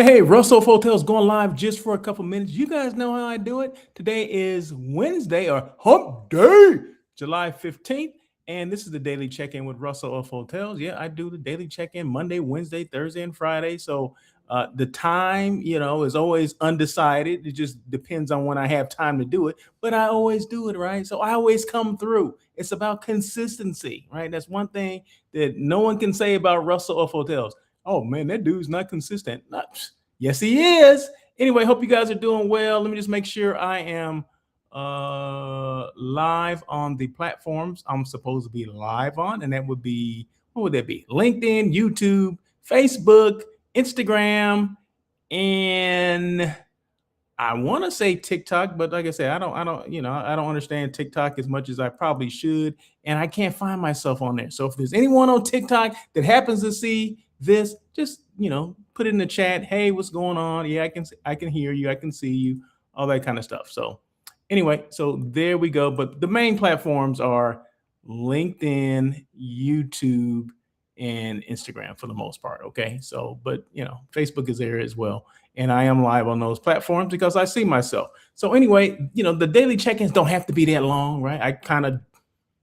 Hey, Russell Hotels going live just for a couple minutes. You guys know how I do it. Today is Wednesday or Hump Day, July 15th. And this is the daily check-in with Russell of Hotels. Yeah, I do the daily check-in Monday, Wednesday, Thursday, and Friday. So the time, is always undecided. It just depends on when I have time to do it. But I always do it, right? So I always come through. It's about consistency, right? That's one thing that no one can say about Russell of Hotels. Oh man, that dude's not consistent. Yes, he is. Anyway, hope you guys are doing well. Let me just make sure I am live on the platforms I'm supposed to be live on, and that would be, what would that be? LinkedIn, YouTube, Facebook, Instagram, and I want to say TikTok, but like I said, I don't understand TikTok as much as I probably should, and I can't find myself on there. So if there's anyone on TikTok that happens to see this, just put it in the chat. Hey, what's going on? Yeah, I can hear you, I can see you, all that kind of stuff. So anyway, so there we go. But the main platforms are LinkedIn, YouTube, and Instagram for the most part. Okay, so but Facebook is there as well, and I am live on those platforms because I see myself. So anyway, the daily check-ins don't have to be that long, right? I kind of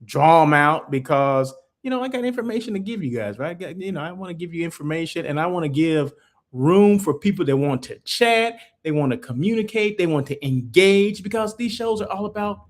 draw them out because I got information to give you guys, right? I want to give you information, and I want to give room for people that want to chat, they want to communicate, they want to engage, because these shows are all about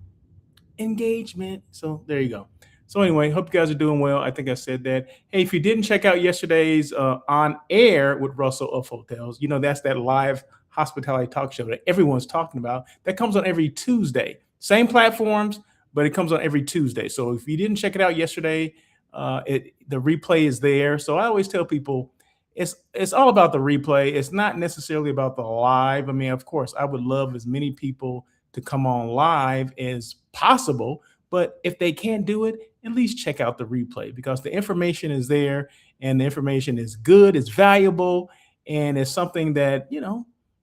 engagement. So there you go. So anyway, hope you guys are doing well. I think I said that. Hey, if you didn't check out yesterday's on air with Russell of Hotels, that's that live hospitality talk show that everyone's talking about. That comes on every Tuesday. Same platforms, but it comes on every Tuesday. So if you didn't check it out yesterday, the replay is there. So I always tell people it's all about the replay. It's not necessarily about the live. I mean, of course, I would love as many people to come on live as possible, but if they can't do it, at least check out the replay, because the information is there, and the information is good, it's valuable, and it's something that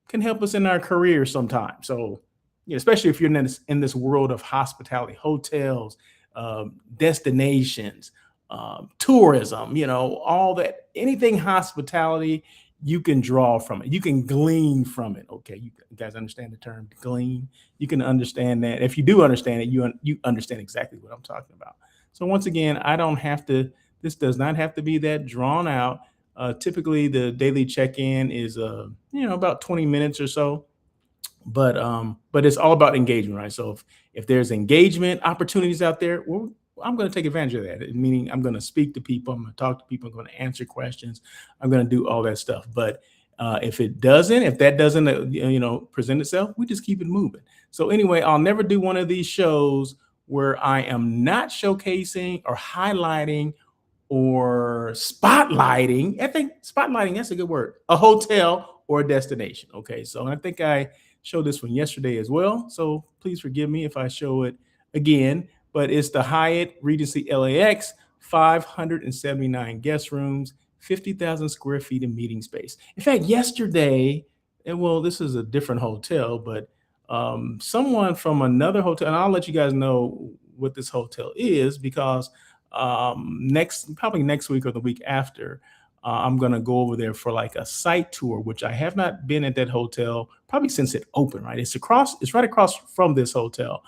can help us in our career sometimes. So especially if you're in this world of hospitality, hotels, destinations, tourism, all that, anything hospitality, you can draw from it. You can glean from it. Okay, you guys understand the term glean? You can understand that. If you do understand it, you understand exactly what I'm talking about. So once again, I don't have to. This does not have to be that drawn out. Typically, the daily check-in is about 20 minutes or so, but it's all about engagement, right? So if there's engagement opportunities out there, well, I'm going to take advantage of that. Meaning, I'm going to speak to people, I'm going to talk to people, I'm going to answer questions, I'm going to do all that stuff. But if that doesn't present itself, we just keep it moving. So anyway, I'll never do one of these shows where I am not showcasing or highlighting or spotlighting. I think spotlighting, that's a good word, a hotel or a destination. Okay, so I think I showed this one yesterday as well, so please forgive me if I show it again. But it's the Hyatt Regency LAX, 579 guest rooms, 50,000 square feet of meeting space. In fact, yesterday, and well, this is a different hotel, but someone from another hotel, and I'll let you guys know what this hotel is, because probably next week or the week after, I'm going to go over there for like a site tour, which I have not been at that hotel probably since it opened, right? It's right across from this hotel.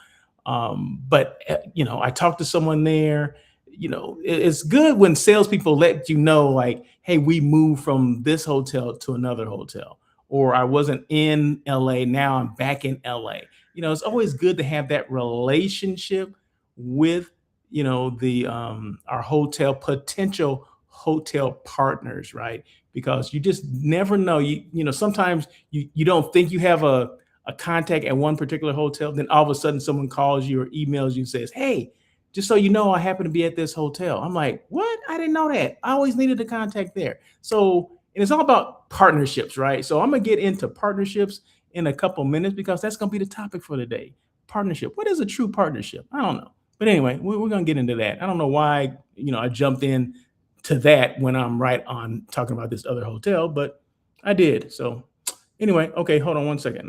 But I talked to someone there. It's good when salespeople let you know, like, hey, we moved from this hotel to another hotel, or I wasn't in LA, now I'm back in LA. It's always good to have that relationship with the our potential hotel partners, right? Because you just never know. Sometimes you don't think you have a contact at one particular hotel, then all of a sudden someone calls you or emails you and says, hey, just so you know, I happen to be at this hotel. I'm like, what? I didn't know that. I always needed a contact there. So, and it's all about partnerships, right? So I'm gonna get into partnerships in a couple minutes, because that's gonna be the topic for today. Partnership. What is a true partnership? I don't know. But anyway, we're gonna get into that. I don't know why I jumped in to that when I'm right on talking about this other hotel, but I did. So anyway, okay, hold on one second.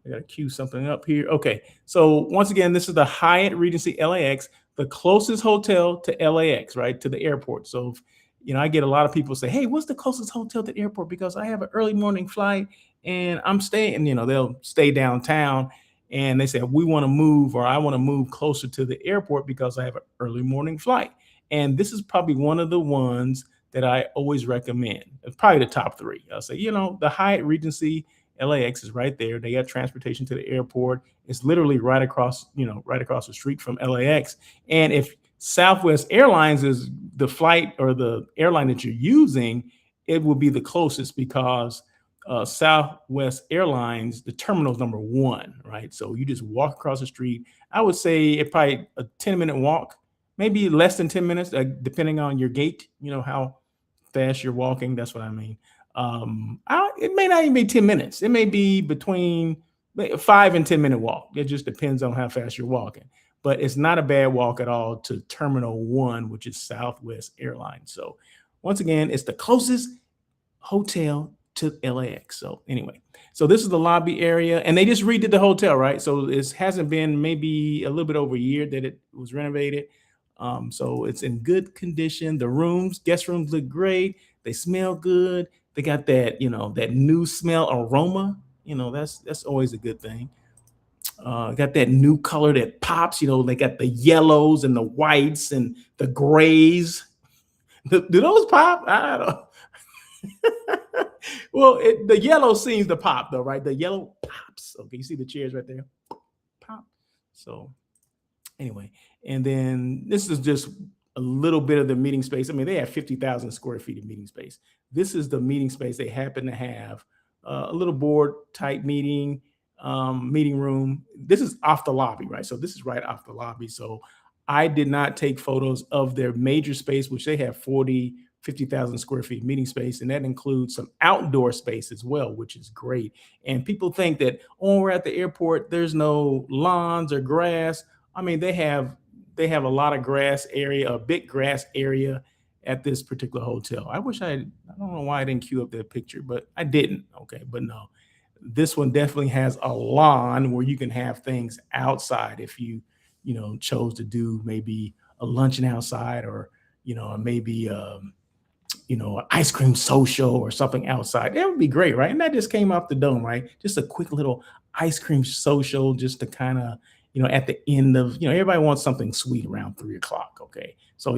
I gotta cue something up here. Okay, so once again, this is the Hyatt Regency LAX, the closest hotel to LAX, right, to the airport. So I get a lot of people say, "Hey, what's the closest hotel to the airport? Because I have an early morning flight and I'm staying." They'll stay downtown and they say, "We want to move, or I want to move closer to the airport because I have an early morning flight." And this is probably one of the ones that I always recommend. It's probably the top three. I'll say, the Hyatt Regency LAX is right there. They got transportation to the airport. It's literally right across the street from LAX. And if Southwest Airlines is the flight or the airline that you're using, it will be the closest because Southwest Airlines, the terminal is number one, right? So you just walk across the street. I would say it probably a 10-minute walk, maybe less than 10 minutes, depending on your gait, how fast you're walking. That's what I mean. It may not even be 10 minutes. It may be between 5 and 10 minute walk. It just depends on how fast you're walking. But it's not a bad walk at all to Terminal 1, which is Southwest Airlines. So once again, it's the closest hotel to LAX. So anyway, so this is the lobby area, and they just redid the hotel, right? So it hasn't been maybe a little bit over a year that it was renovated. So it's in good condition. The guest rooms look great. They smell good. They got that new smell aroma. That's always a good thing. Got that new color that pops. They got the yellows and the whites and the grays. Do those pop? I don't know. Well, the yellow seems to pop though, right? The yellow pops. Okay, you see the chairs right there? Pop. So anyway, and then this is just a little bit of the meeting space. I mean, they have 50,000 square feet of meeting space. This is the meeting space they happen to have. A little board type meeting room. This is off the lobby, right? So this is right off the lobby. So I did not take photos of their major space, which they have 50,000 square feet meeting space. And that includes some outdoor space as well, which is great. And people think that, we're at the airport, there's no lawns or grass. I mean, they have a lot of grass area, a big grass area at this particular hotel. I don't know why I didn't queue up that picture, but I didn't. Okay. But no, this one definitely has a lawn where you can have things outside if you chose to do maybe a luncheon outside, or maybe an ice cream social or something outside. That would be great, right? And that just came off the dome, right? Just a quick little ice cream social, just to kind of at the end of everybody wants something sweet around 3 o'clock. Okay, so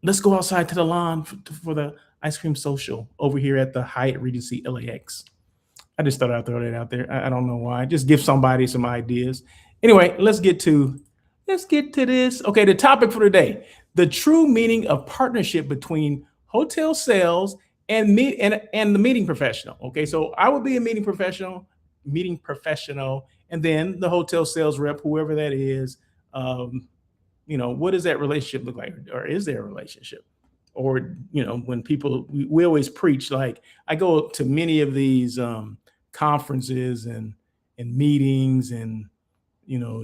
let's go outside to the lawn for the ice cream social over here at the Hyatt Regency LAX. I just thought I'd throw that out there. I don't know why. Just give somebody some ideas. Anyway, let's get to this. Okay, the topic for today: the true meaning of partnership between hotel sales and the meeting professional. Okay, so I would be a meeting professional, and then the hotel sales rep, whoever that is. What does that relationship look like, or is there a relationship? Or when people, we always preach, like I go to many of these conferences and meetings and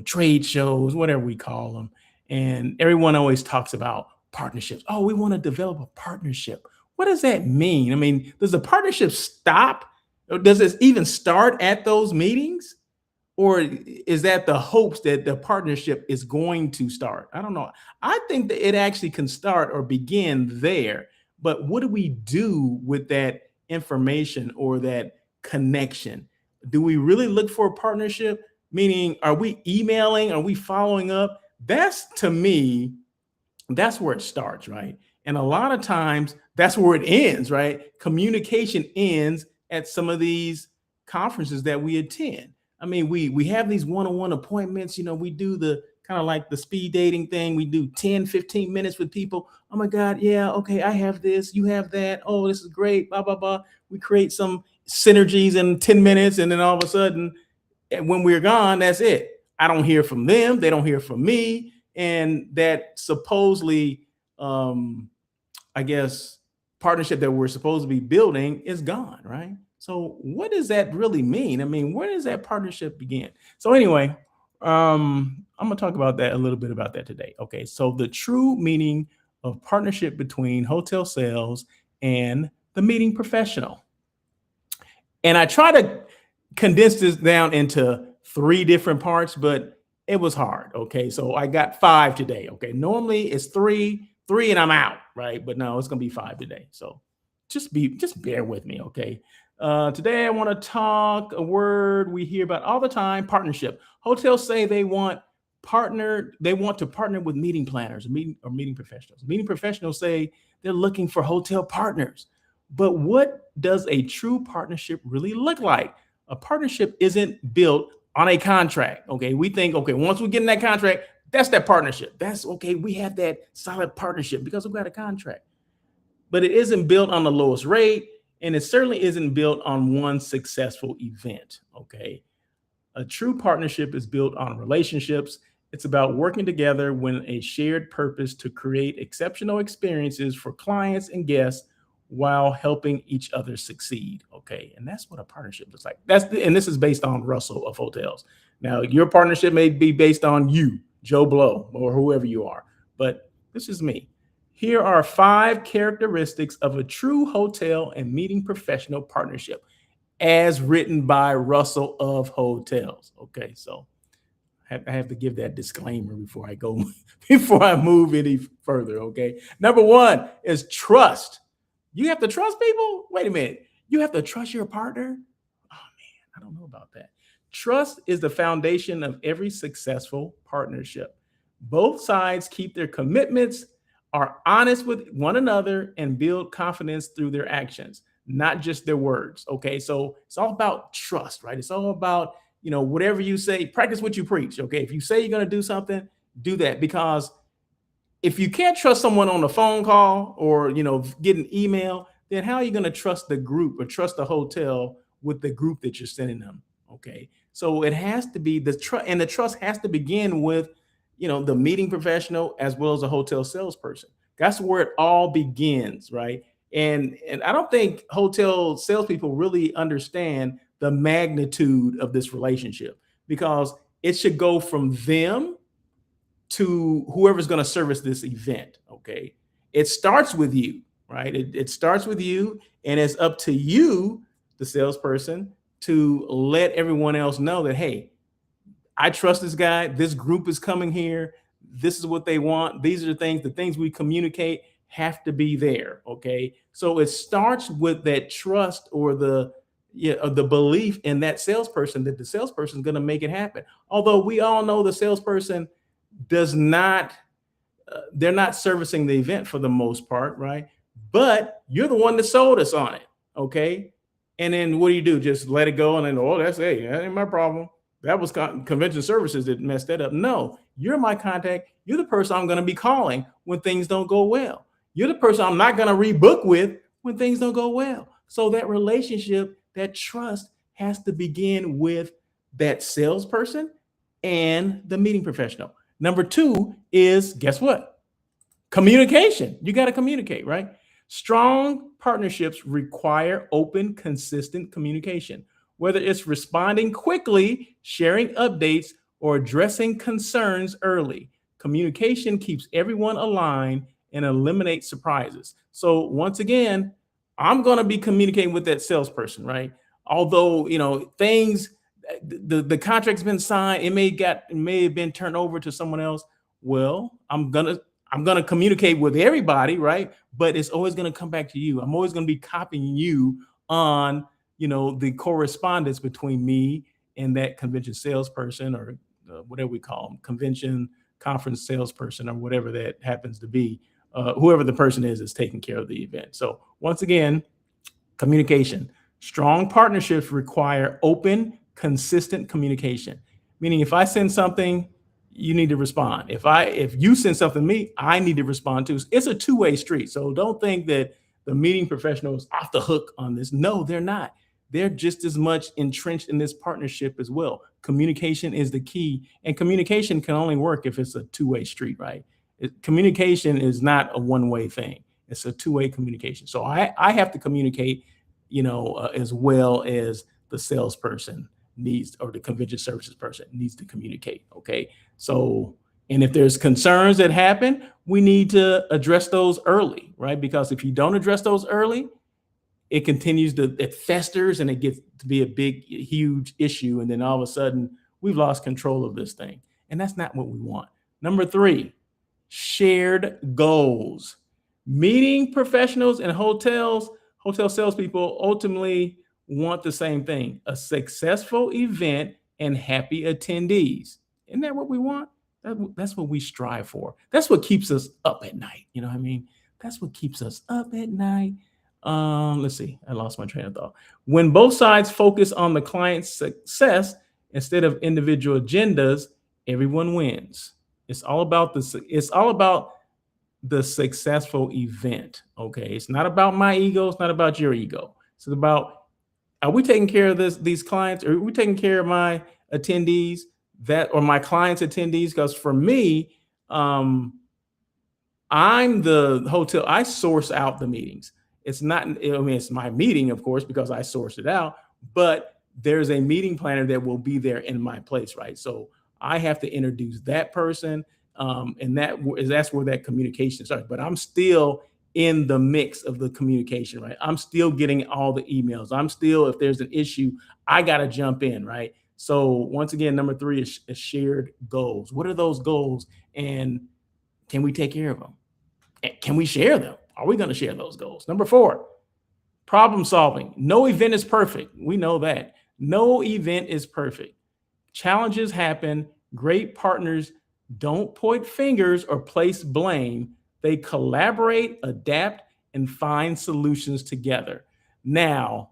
trade shows, whatever we call them, and everyone always talks about partnerships. Oh, we want to develop a partnership. What does that mean? I mean, does the partnership stop, or does it even start at those meetings? Or is that the hopes that the partnership is going to start? I don't know. I think that it actually can start or begin there. But what do we do with that information or that connection? Do we really look for a partnership? Meaning, are we emailing? Are we following up? To me, that's where it starts, right? And a lot of times that's where it ends, right? Communication ends at some of these conferences that we attend. I mean, we have these one-on-one appointments. We do the kind of like the speed dating thing. We do 10, 15 minutes with people. Oh my God, yeah, okay, I have this, you have that. Oh, this is great, blah, blah, blah. We create some synergies in 10 minutes, and then all of a sudden, when we're gone, that's it. I don't hear from them. They don't hear from me. And that supposedly, I guess, partnership that we're supposed to be building is gone, right? So what does that really mean? I mean, where does that partnership begin? So anyway, I'm going to talk about that, a little bit about that today. Okay, so the true meaning of partnership between hotel sales and the meeting professional. And I try to condense this down into 3 different parts, but it was hard. Okay, so I got 5 today. Okay, normally it's 3 three and I'm out, right? But no, it's gonna be five today. So just bear with me, okay? Today I want to talk a word we hear about all the time: partnership. Hotels say they want to partner with meeting planners, meeting professionals. Meeting professionals say they're looking for hotel partners. But what does a true partnership really look like? A partnership isn't built on a contract. Okay. We think, okay, once we get in that contract, that's that partnership. That's okay. We have that solid partnership because we've got a contract. But it isn't built on the lowest rate, and it certainly isn't built on one successful event. Okay. A true partnership is built on relationships. It's about working together with a shared purpose to create exceptional experiences for clients and guests while helping each other succeed. Okay. And that's what a partnership looks like. And this is based on Russell of Hotels. Now, your partnership may be based on you, Joe Blow, or whoever you are, but this is me. Here are 5 characteristics of a true hotel and meeting professional partnership as written by Russell of Hotels. Okay, so I have to give that disclaimer before I go before I move any further. Okay, number 1 is trust. You have to trust people. Wait a minute, you have to trust your partner. Oh man, I don't know about that. Trust is the foundation of every successful partnership. Both sides keep their commitments, are honest with one another, and build confidence through their actions, not just their words. Okay. So it's all about trust, right? It's all about, whatever you say, practice what you preach. Okay. If you say you're going to do something, do that, because if you can't trust someone on a phone call or, get an email, then how are you going to trust the group or trust the hotel with the group that you're sending them? Okay. So it has to be the trust, and the trust has to begin with, the meeting professional as well as a hotel salesperson. That's where it all begins, right? And I don't think hotel salespeople really understand the magnitude of this relationship, because it should go from them to whoever's going to service this event. Okay. It starts with you, right? It starts with you, and it's up to you, the salesperson, to let everyone else know that, hey, I trust this guy. This group is coming here. This is what they want. These are the things we communicate have to be there. Okay. So it starts with that trust, or the belief in that salesperson, that the salesperson is going to make it happen. Although we all know the salesperson does not, they're not servicing the event for the most part, right? But you're the one that sold us on it. Okay. And then what do? Just let it go, and then, oh, that ain't my problem. That was convention services that messed that up. No, you're my contact. You're the person I'm going to be calling when things don't go well. You're the person I'm not going to rebook with when things don't go well. So that relationship, that trust, has to begin with that salesperson and the meeting professional. Number 2 is, guess what? Communication. You got to communicate, right? Strong partnerships require open, consistent communication. Whether it's responding quickly, sharing updates, or addressing concerns early, communication keeps everyone aligned and eliminates surprises. So once again, I'm going to be communicating with that salesperson, right? Although, things, the contract's been signed, it may have been turned over to someone else. Well, I'm gonna communicate with everybody, right? But it's always gonna come back to you. I'm always gonna be copying you on, the correspondence between me and that convention salesperson, or whatever we call them, convention conference salesperson, or whatever that happens to be, whoever the person is taking care of the event. So once again, communication. Strong partnerships require open, consistent communication. Meaning, if I send something, you need to respond. If you send something to me, I need to respond too. It's a two-way street. So don't think that the meeting professional is off the hook on this. No, they're not. They're just as much entrenched in this partnership as well. Communication is the key, and communication can only work if it's a two-way street, right? Communication is not a one-way thing. It's a two-way communication. So I have to communicate, as well as the salesperson needs, or the convention services person needs to communicate. Okay. So, and if there's concerns that happen, we need to address those early, right? Because if you don't address those early, it festers, and it gets to be a big, huge issue. And then all of a sudden we've lost control of this thing. And that's not what we want. Number 3, shared goals. Meeting professionals and hotel salespeople ultimately want the same thing: a successful event and happy attendees. Isn't that what we want? That's what we strive for. That's what keeps us up at night. You know what I mean? That's what keeps us up at night. Let's see. I lost my train of thought. When both sides focus on the client's success instead of individual agendas, everyone wins. It's all about the successful event. Okay. It's not about my ego. It's not about your ego. It's about, are we taking care of these clients? Are we taking care of my attendees or my clients' attendees? Because for me, I'm the hotel. I source out the meetings. It's not, I mean, it's my meeting, of course, because I sourced it out, but there's a meeting planner that will be there in my place, right? So I have to introduce that person. And that's where that communication starts. But I'm still in the mix of the communication, right? I'm still getting all the emails. I'm still, if there's an issue, I got to jump in, right? So once again, number 3 is shared goals. What are those goals? And can we take care of them? Can we share them? Are we going to share those goals? Number 4, problem solving. No event is perfect. We know that. No event is perfect. Challenges happen. Great partners don't point fingers or place blame. They collaborate, adapt, and find solutions together. Now,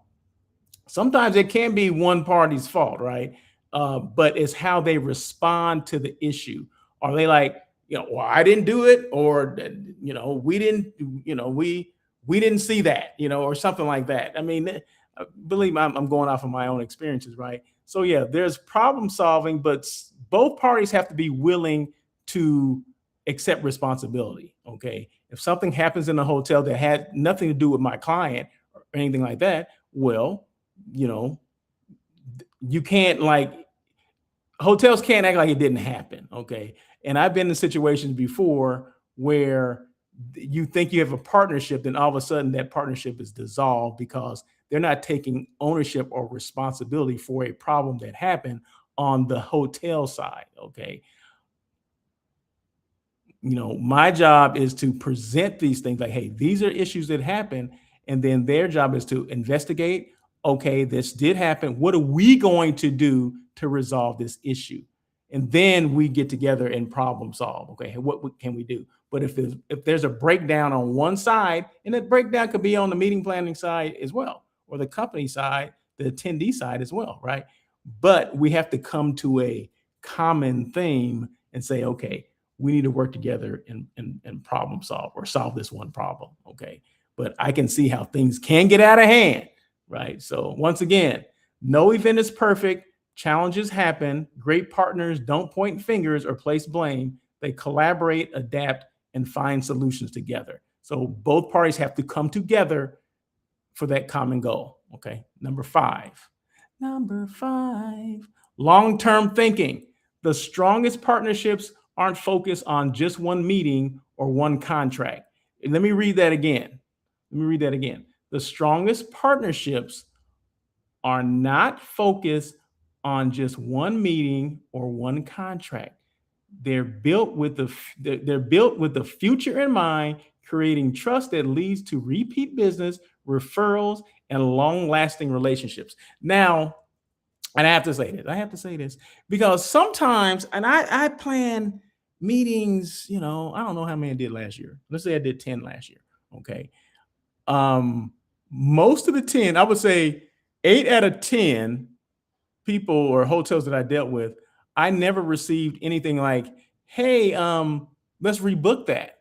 sometimes it can be one party's fault, right? But it's how they respond to the issue. Are they like, well, I didn't do it, or we didn't, we didn't see that, or something like that. I mean, believe me, I'm going off of my own experiences, right? So yeah, there's problem solving, but both parties have to be willing to accept responsibility. Okay, if something happens in a hotel that had nothing to do with my client or anything like that, well, you can't, like, hotels can't act like it didn't happen. Okay. And I've been in situations before where you think you have a partnership, then all of a sudden that partnership is dissolved because they're not taking ownership or responsibility for a problem that happened on the hotel side. Okay. My job is to present these things like, hey, these are issues that happen. And then their job is to investigate. Okay, this did happen. What are we going to do to resolve this issue? And then we get together and problem solve. Okay, what can we do? But if there's a breakdown on one side, and that breakdown could be on the meeting planning side as well, or the company side, the attendee side as well, right? But we have to come to a common theme and say, okay, we need to work together and problem solve or solve this one problem. Okay. But I can see how things can get out of hand, right? So once again, no event is perfect. Challenges happen. Great partners don't point fingers or place blame. They collaborate, adapt, and find solutions together. So both parties have to come together for that common goal. Okay. Number 5, long-term thinking. The strongest partnerships aren't focused on just one meeting or one contract. Let me read that again. The strongest partnerships are not focused on just one meeting or one contract. They're built with the future in mind, creating trust that leads to repeat business, referrals, and long-lasting relationships. Now, and I have to say this because sometimes, and I plan meetings, I don't know how many I did last year. Let's say I did 10 last year. Okay. Most of the 10, I would say 8 out of 10 people or hotels that I dealt with, I never received anything like, hey, let's rebook that.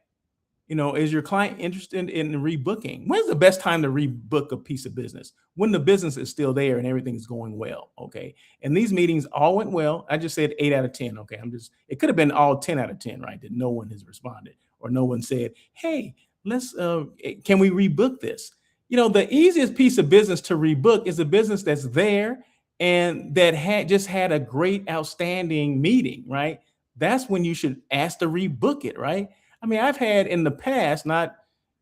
Is your client interested in rebooking? When's the best time to rebook a piece of business? When the business is still there and everything is going well. Okay. And these meetings all went well. I just said 8 out of 10. Okay. It could have been all 10 out of 10, right? That no one has responded or no one said, hey, can we rebook this? The easiest piece of business to rebook is a business that's there and that had a great, outstanding meeting, right? That's when you should ask to rebook it, right? I mean, I've had in the past, not,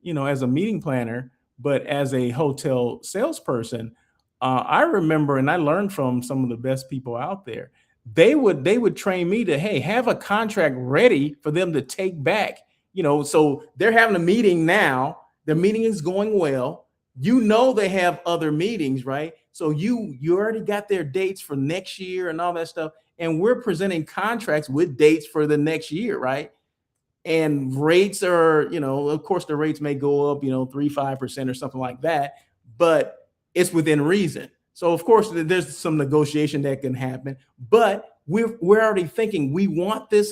as a meeting planner, but as a hotel salesperson, I remember, and I learned from some of the best people out there. They would train me to, hey, have a contract ready for them to take back So they're having a meeting now. The meeting is going well. They have other meetings, right? So you already got their dates for next year and all that stuff. And we're presenting contracts with dates for the next year, right? And rates are, of course, the rates may go up, 3-5% or something like that, but it's within reason. So of course, there's some negotiation that can happen, but we're already thinking we want this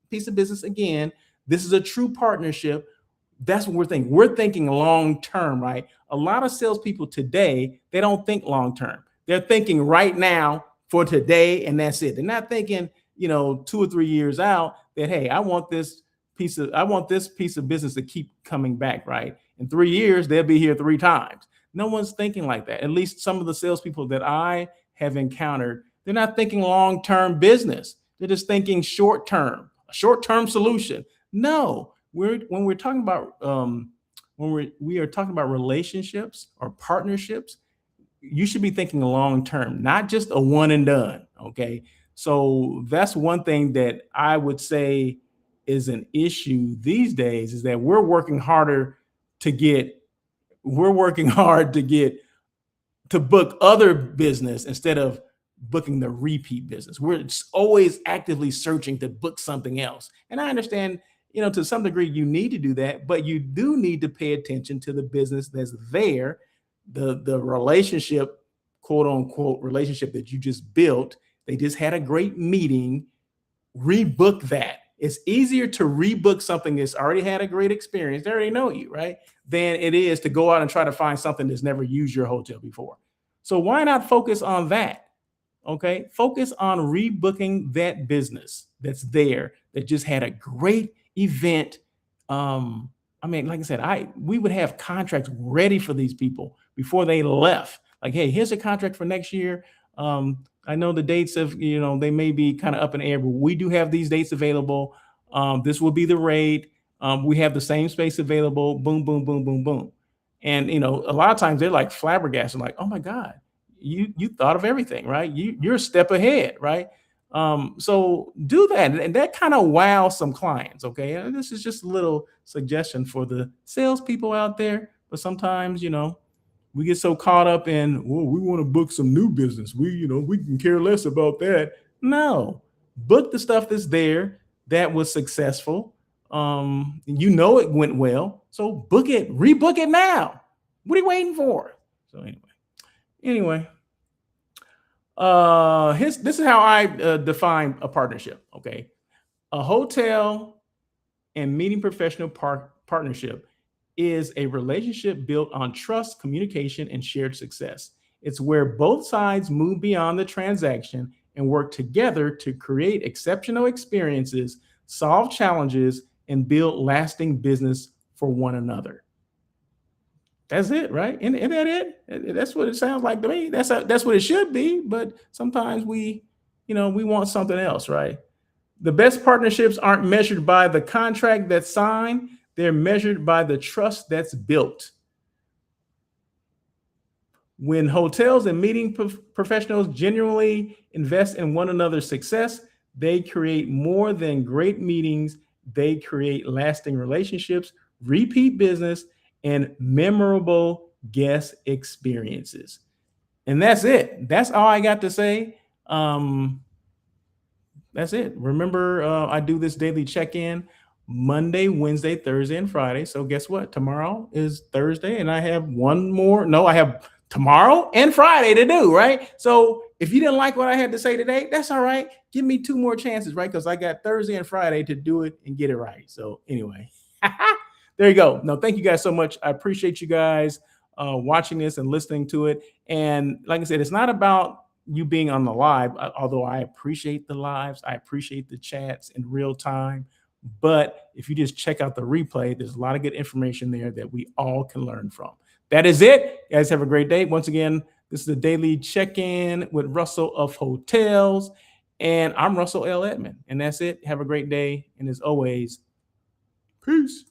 piece of business again. This is a true partnership. That's what we're thinking. We're thinking long term, right? A lot of salespeople today, they don't think long term. They're thinking right now for today, and that's it. They're not thinking, 2 or 3 years out that, hey, I want this piece of business to keep coming back, right? In 3 years, they'll be here 3 times. No one's thinking like that. At least some of the salespeople that I have encountered, they're not thinking long-term business. They're just thinking short-term, a short-term solution. No, when we're talking about when we are talking about relationships or partnerships, you should be thinking long term, not just a one and done. Okay. So that's one thing that I would say is an issue these days, is that to get, we're working hard to book other business instead of booking the repeat business. We're always actively searching to book something else. And I understand, to some degree, you need to do that, but you do need to pay attention to the business that's there, the relationship, quote unquote, relationship that you just built. They just had a great meeting. Rebook that. It's easier to rebook something that's already had a great experience. They already know you, right? Than it is to go out and try to find something that's never used your hotel before. So why not focus on that? Okay. Focus on rebooking that business that's there, that just had a great event. Like I said, we would have contracts ready for these people before they left. Like, hey, here's a contract for next year. I know the dates they may be kind of up in the air, but we do have these dates available. This will be the rate. We have the same space available. Boom, boom, boom, boom, boom. And a lot of times they're like flabbergasted, like, oh my God, you thought of everything, right? You're a step ahead, right? So do that, and that kind of wows some clients. Okay, and this is just a little suggestion for the salespeople out there. But sometimes, we get so caught up in, well, we want to book some new business. We can care less about that. No, book the stuff that's there that was successful. It went well, so book it, rebook it now. What are you waiting for? So anyway. This is how I define a partnership. Okay, a hotel and meeting professional partnership is a relationship built on trust, communication, and shared success. It's where both sides move beyond the transaction and work together to create exceptional experiences, solve challenges, and build lasting business for one another. That's it, right? Isn't that it? That's what it sounds like to me. That's what it should be. But sometimes we want something else, right? The best partnerships aren't measured by the contract that's signed. They're measured by the trust that's built. When hotels and meeting professionals genuinely invest in one another's success, they create more than great meetings. They create lasting relationships, repeat business, and memorable guest experiences. And that's it. That's all I got to say. That's it. Remember, I do this daily check-in Monday, Wednesday, Thursday, and Friday. So guess what? Tomorrow is Thursday, and I have one more. No, I have tomorrow and Friday to do, right? So if you didn't like what I had to say today, that's all right. Give me 2 more chances, right? Because I got Thursday and Friday to do it and get it right. So anyway. There you go. No, thank you guys so much. I appreciate you guys watching this and listening to it. And like I said, it's not about you being on the live, although I appreciate the lives. I appreciate the chats in real time. But if you just check out the replay, there's a lot of good information there that we all can learn from. That is it. You guys have a great day. Once again, this is the daily check-in with Russell of Hotels. And I'm Russell L. Edmond. And that's it. Have a great day. And as always, peace.